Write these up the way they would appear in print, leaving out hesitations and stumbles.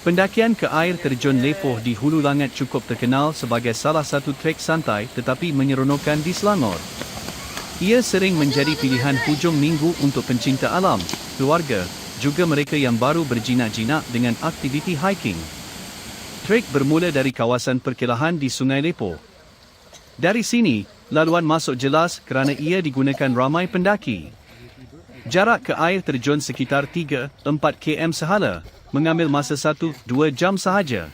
Pendakian ke air terjun Lepoh di Hulu Langat cukup terkenal sebagai salah satu trek santai tetapi menyeronokkan di Selangor. Ia sering menjadi pilihan hujung minggu untuk pencinta alam, keluarga, juga mereka yang baru berjinak-jinak dengan aktiviti hiking. Trek bermula dari kawasan perkelahan di Sungai Lepoh. Dari sini, laluan masuk jelas kerana ia digunakan ramai pendaki. Jarak ke air terjun sekitar 3-4 km sehala, mengambil masa 1-2 jam sahaja.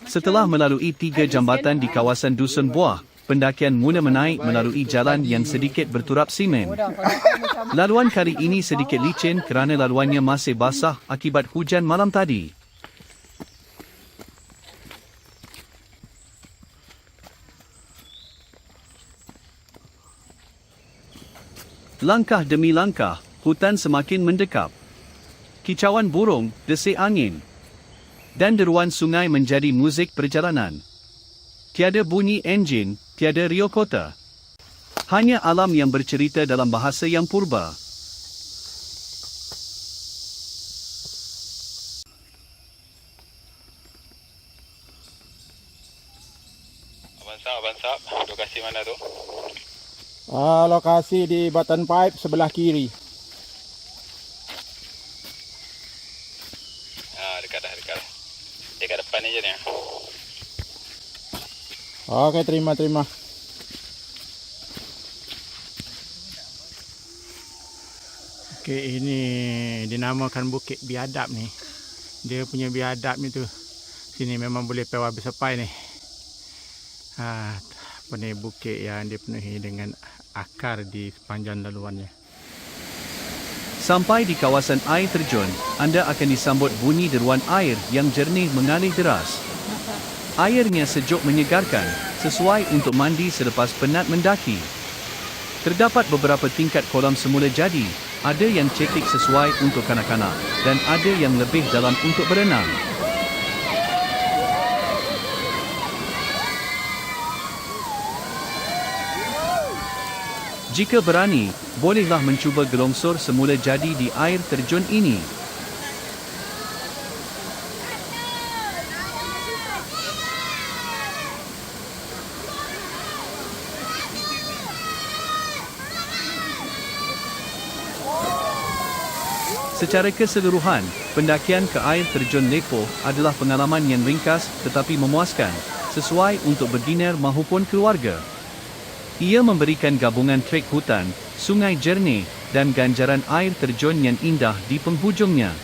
Setelah melalui 3 jambatan di kawasan Dusun Buah, pendakian mula menaik melalui jalan yang sedikit berturap simen. Laluan kali ini sedikit licin kerana laluannya masih basah akibat hujan malam tadi. Langkah demi langkah, hutan semakin mendekap. Kicauan burung, desik angin, dan deruan sungai menjadi muzik perjalanan. Tiada bunyi enjin, tiada riuh kota. Hanya alam yang bercerita dalam bahasa yang purba. Abang Sab, lokasi mana tu? Lokasi di Button Pipe sebelah kiri. Dekat dah. Dekat depan ni je ni. Okey, terima. Okey, ini dinamakan Bukit Biadab ni. Dia punya biadab ni tu. Sini memang boleh pergi habis sampai ni. Apa ni, bukit yang dipenuhi dengan akar di sepanjang laluannya. Sampai di kawasan air terjun, anda akan disambut bunyi deruan air yang jernih mengalir deras. Airnya sejuk menyegarkan, sesuai untuk mandi selepas penat mendaki. Terdapat beberapa tingkat kolam semula jadi, ada yang cetek sesuai untuk kanak-kanak, dan ada yang lebih dalam untuk berenang. Jika berani, bolehlah mencuba gelongsor semula jadi di air terjun ini. Secara keseluruhan, pendakian ke air terjun Lepoh adalah pengalaman yang ringkas tetapi memuaskan, sesuai untuk berdiner mahupun keluarga. Ia memberikan gabungan trek hutan, sungai jernih, dan ganjaran air terjun yang indah di penghujungnya.